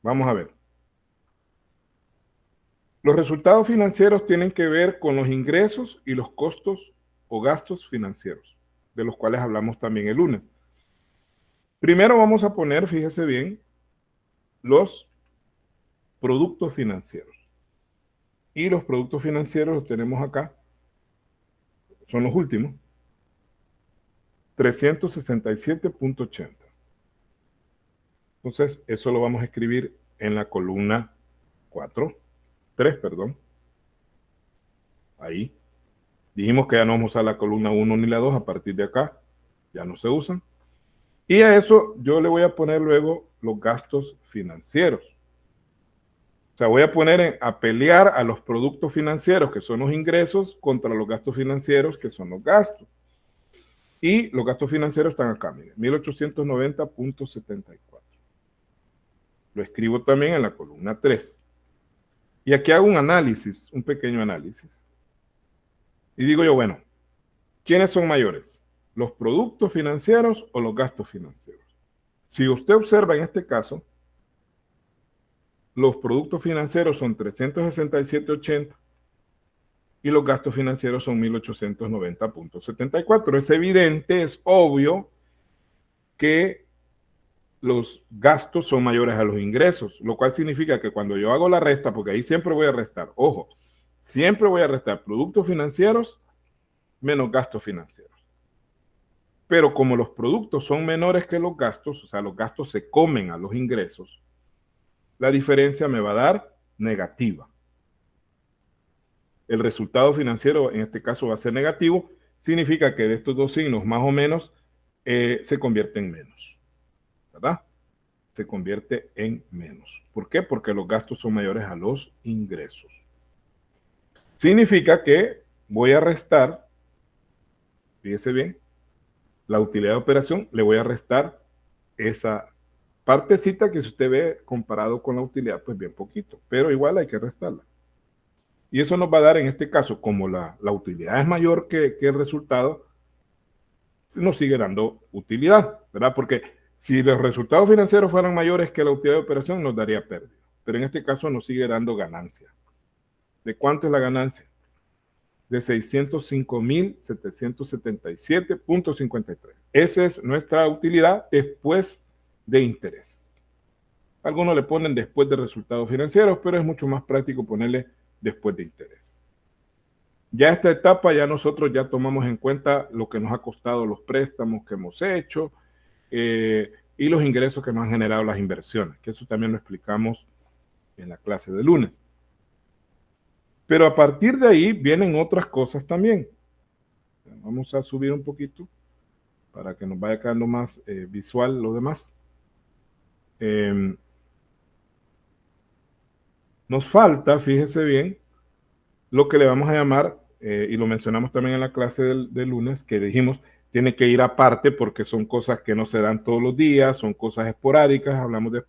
Vamos a ver. Los resultados financieros tienen que ver con los ingresos y los costos o gastos financieros, de los cuales hablamos también el lunes. Primero vamos a poner, fíjese bien, los productos financieros. Y los productos financieros los tenemos acá, son los últimos, 367.80. Entonces, eso lo vamos a escribir en la columna 3, perdón. Ahí. Dijimos que ya no vamos a usar la columna 1 ni la 2, a partir de acá ya no se usan. Y a eso yo le voy a poner luego los gastos financieros. O sea, voy a poner a pelear a los productos financieros, que son los ingresos, contra los gastos financieros, que son los gastos. Y los gastos financieros están acá, miren, 1890.74. Lo escribo también en la columna 3. Y aquí hago un análisis, un pequeño análisis. Y digo yo, bueno, ¿quiénes son mayores? ¿Los productos financieros o los gastos financieros? Si usted observa en este caso, los productos financieros son 367.80 y los gastos financieros son 1890.74. Es evidente, es obvio que los gastos son mayores a los ingresos, lo cual significa que cuando yo hago la resta, porque ahí siempre voy a restar, ojo, siempre voy a restar productos financieros menos gastos financieros. Pero como los productos son menores que los gastos, o sea, los gastos se comen a los ingresos, la diferencia me va a dar negativa. El resultado financiero en este caso va a ser negativo, significa que de estos dos signos más o menos se convierte en menos, ¿verdad? Se convierte en menos. ¿Por qué? Porque los gastos son mayores a los ingresos. Significa que voy a restar, fíjese bien, la utilidad de operación, le voy a restar esa partecita que si usted ve comparado con la utilidad, pues bien poquito, pero igual hay que restarla. Y eso nos va a dar, en este caso, como la utilidad es mayor que el resultado, nos sigue dando utilidad, ¿verdad? Porque si los resultados financieros fueran mayores que la utilidad de operación, nos daría pérdida. Pero en este caso nos sigue dando ganancia. ¿De cuánto es la ganancia? De 605.777.53. Esa es nuestra utilidad después de interés. Algunos le ponen después de resultados financieros, pero es mucho más práctico ponerle después de interés. Ya esta etapa ya nosotros ya tomamos en cuenta lo que nos ha costado los préstamos que hemos hecho y los ingresos que nos han generado las inversiones, que eso también lo explicamos en la clase de lunes. Pero a partir de ahí vienen otras cosas también. Vamos a subir un poquito para que nos vaya quedando más visual lo demás. Nos falta, fíjese bien, lo que le vamos a llamar, y lo mencionamos también en la clase del lunes, que dijimos, tiene que ir aparte porque son cosas que no se dan todos los días, son cosas esporádicas, hablamos de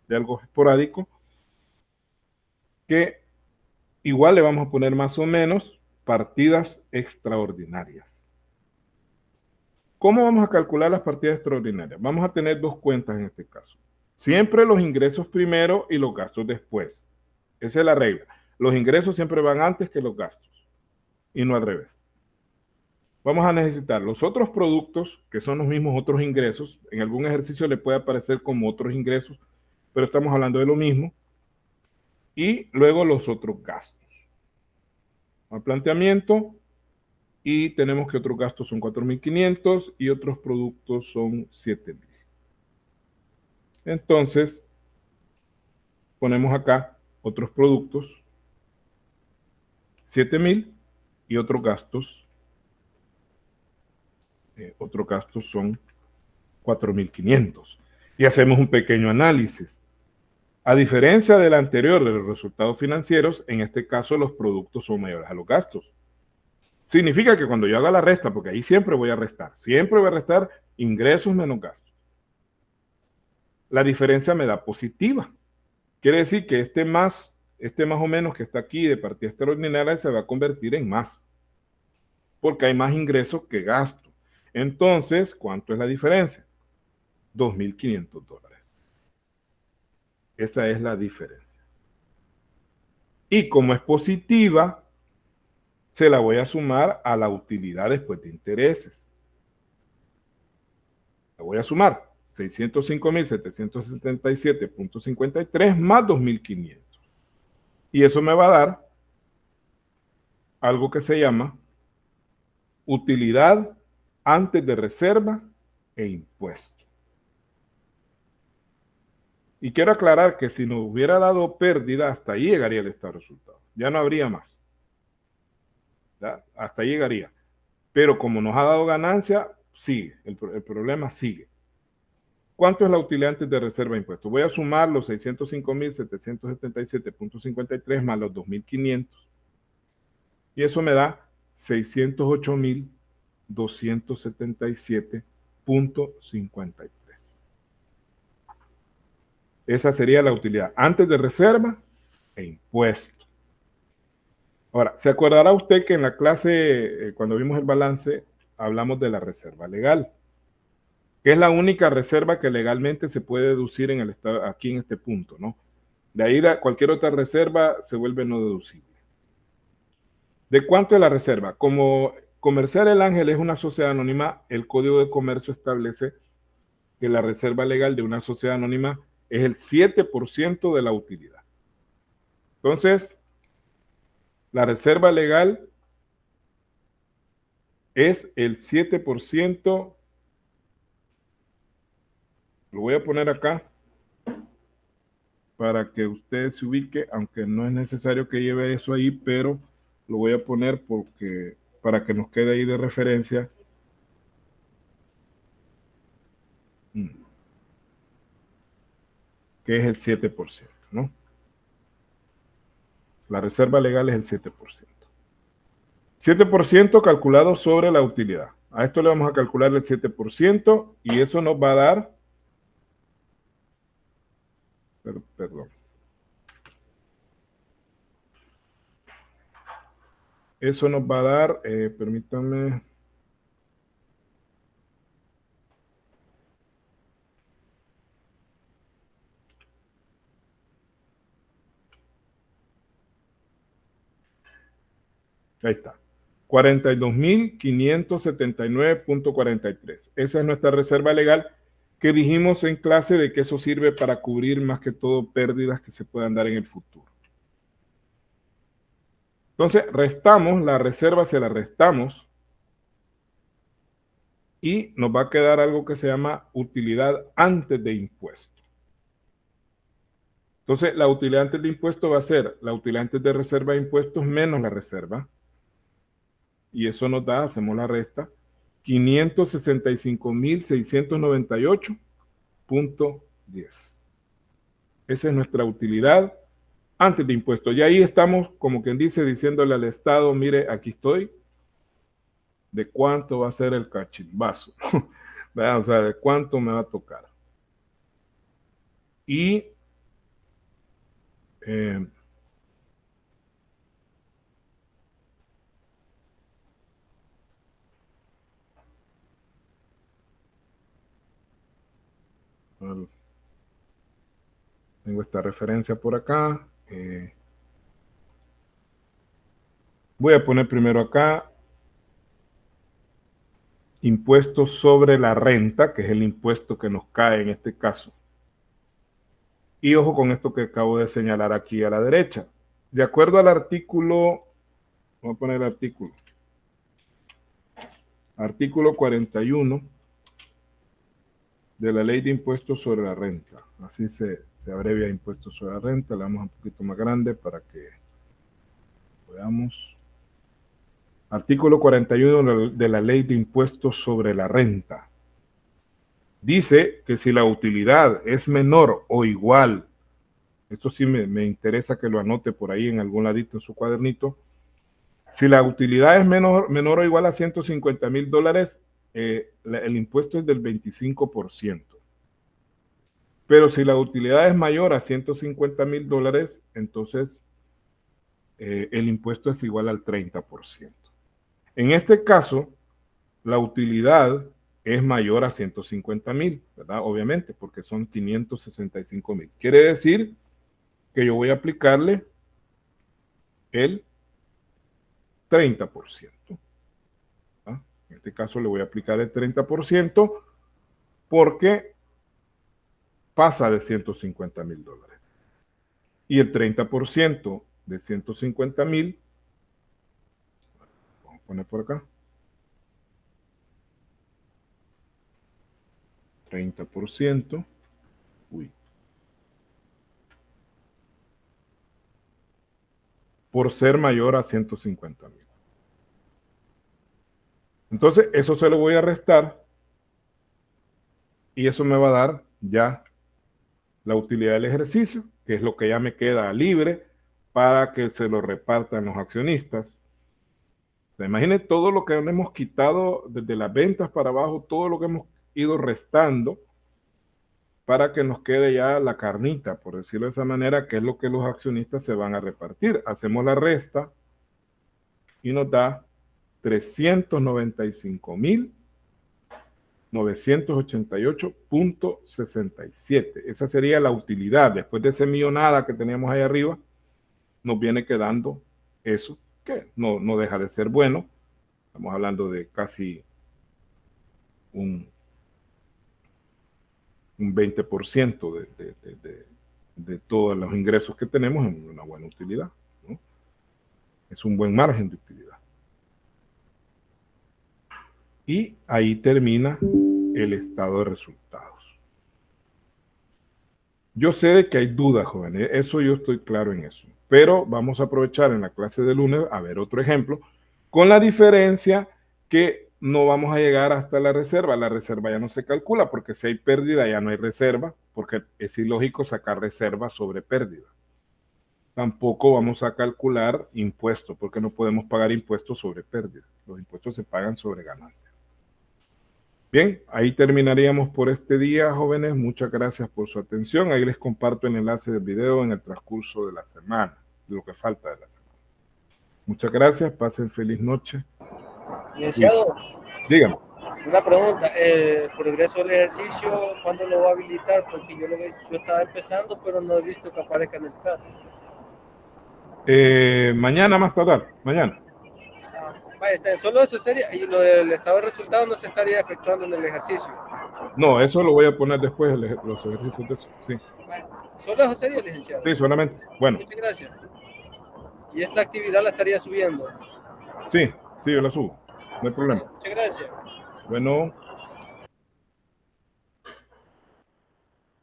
algo esporádico, que igual le vamos a poner más o menos partidas extraordinarias. ¿Cómo vamos a calcular las partidas extraordinarias? Vamos a tener dos cuentas en este caso. Siempre los ingresos primero y los gastos después. Esa es la regla. Los ingresos siempre van antes que los gastos y no al revés. Vamos a necesitar los otros productos, que son los mismos otros ingresos. En algún ejercicio le puede aparecer como otros ingresos, pero estamos hablando de lo mismo. Y luego los otros gastos. Al planteamiento, y tenemos que otros gastos son 4.500 y otros productos son 7.000. Entonces, ponemos acá otros productos, 7.000 y otros gastos son 4.500. Y hacemos un pequeño análisis. A diferencia del anterior, de los resultados financieros, en este caso los productos son mayores a los gastos. Significa que cuando yo haga la resta, porque ahí siempre voy a restar ingresos menos gastos, la diferencia me da positiva. Quiere decir que este más o menos que está aquí de partida extraordinaria se va a convertir en más, porque hay más ingresos que gasto. Entonces, ¿cuánto es la diferencia? $2.500. Esa es la diferencia. Y como es positiva, se la voy a sumar a la utilidad después de intereses. La voy a sumar 605.777.53 más 2.500. Y eso me va a dar algo que se llama utilidad antes de reserva e impuesto. Y quiero aclarar que si nos hubiera dado pérdida, hasta ahí llegaría el estado de resultados. Ya no habría más. ¿Ya? Hasta ahí llegaría. Pero como nos ha dado ganancia, sigue. El problema sigue. ¿Cuánto es la utilidad antes de reserva de impuestos? Voy a sumar los 605.777.53 más los 2.500. Y eso me da 608.277.53. Esa sería la utilidad antes de reserva e impuesto. Ahora, ¿se acordará usted que en la clase, cuando vimos el balance, hablamos de la reserva legal, que es la única reserva que legalmente se puede deducir en el estado, aquí en este punto, ¿no? De ahí cualquier otra reserva se vuelve no deducible. ¿De cuánto es la reserva? Como Comercial El Ángel es una sociedad anónima, el Código de Comercio establece que la reserva legal de una sociedad anónima es el 7% de la utilidad. Entonces, la reserva legal es el 7%. Lo voy a poner acá para que usted se ubique, aunque no es necesario que lleve eso ahí, pero lo voy a poner porque para que nos quede ahí de referencia. Que es el 7%, ¿no? La reserva legal es el 7%. 7% calculado sobre la utilidad. A esto le vamos a calcular el 7% y eso nos va a dar, perdón, eso nos va a dar, permítanme, ahí está, 42.579.43. Esa es nuestra reserva legal que dijimos en clase de que eso sirve para cubrir más que todo pérdidas que se puedan dar en el futuro. Entonces, restamos, la reserva se la restamos y nos va a quedar algo que se llama utilidad antes de impuesto. Entonces, la utilidad antes de impuesto va a ser la utilidad antes de reserva de impuestos menos la reserva. Y eso nos da, hacemos la resta, 565.698.10. Esa es nuestra utilidad antes de impuestos. Y ahí estamos, como quien dice, diciéndole al Estado, mire, aquí estoy, de cuánto va a ser el cachimbazo, o sea, de cuánto me va a tocar. Y tengo esta referencia por acá. Voy a poner primero acá impuestos sobre la renta, que es el impuesto que nos cae en este caso. Y ojo con esto que acabo de señalar aquí a la derecha. De acuerdo al artículo, vamos a poner el artículo 41 de la Ley de Impuestos sobre la Renta. Así se abrevia impuestos sobre la renta. Le damos un poquito más grande para que veamos. Artículo 41 de la Ley de Impuestos sobre la Renta. Dice que si la utilidad es menor o igual, esto sí me interesa que lo anote por ahí en algún ladito en su cuadernito, si la utilidad es menor o igual a $150,000, el impuesto es del 25%. Pero si la utilidad es mayor a $150,000, entonces el impuesto es igual al 30%. En este caso, la utilidad es mayor a 150,000, ¿verdad? Obviamente, porque son 565,000. Quiere decir que yo voy a aplicarle el 30%. ¿Ah? En este caso le voy a aplicar el 30% porque pasa de $150,000. Y el 30% de 150,000, vamos a poner por acá, 30%, por ser mayor a 150,000. Entonces, eso se lo voy a restar y eso me va a dar ya la utilidad del ejercicio, que es lo que ya me queda libre para que se lo repartan los accionistas. O sea, imagine todo lo que hemos quitado desde las ventas para abajo, todo lo que hemos ido restando para que nos quede ya la carnita, por decirlo de esa manera, que es lo que los accionistas se van a repartir. Hacemos la resta y nos da 395,988.67. Esa sería la utilidad. Después de esa millonada que teníamos ahí arriba, nos viene quedando eso, que no deja de ser bueno. Estamos hablando de casi un 20% de todos los ingresos que tenemos en una buena utilidad, ¿no? Es un buen margen de utilidad. Y ahí termina el estado de resultados. Yo sé de que hay dudas, jóvenes, eso yo estoy claro en eso, pero vamos a aprovechar en la clase de lunes a ver otro ejemplo, con la diferencia que no vamos a llegar hasta la reserva ya no se calcula, porque si hay pérdida ya no hay reserva, porque es ilógico sacar reserva sobre pérdida. tampoco vamos a calcular impuestos, porque no podemos pagar impuestos sobre pérdida. Los impuestos se pagan sobre ganancias. Bien, ahí terminaríamos por este día, jóvenes. Muchas gracias por su atención. Ahí les comparto el enlace del video en el transcurso de la semana, de lo que falta de la semana. Muchas gracias, pasen feliz noche. Licenciado, dígame. Una pregunta, el progreso del ejercicio, ¿cuándo lo va a habilitar? Porque yo estaba empezando, pero no he visto que aparezca en el chat. Mañana más tardar, mañana. Vaya, solo eso sería, y lo del estado de resultados no se estaría efectuando en el ejercicio. No, eso lo voy a poner después, los ejercicios de eso, sí. Solo eso sería, licenciado. Sí, solamente. Bueno. Muchas gracias. ¿Y esta actividad la estaría subiendo? Sí, yo la subo. No hay problema. Muchas gracias. Bueno.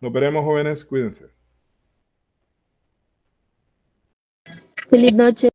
Nos veremos, jóvenes. Cuídense. Feliz noche.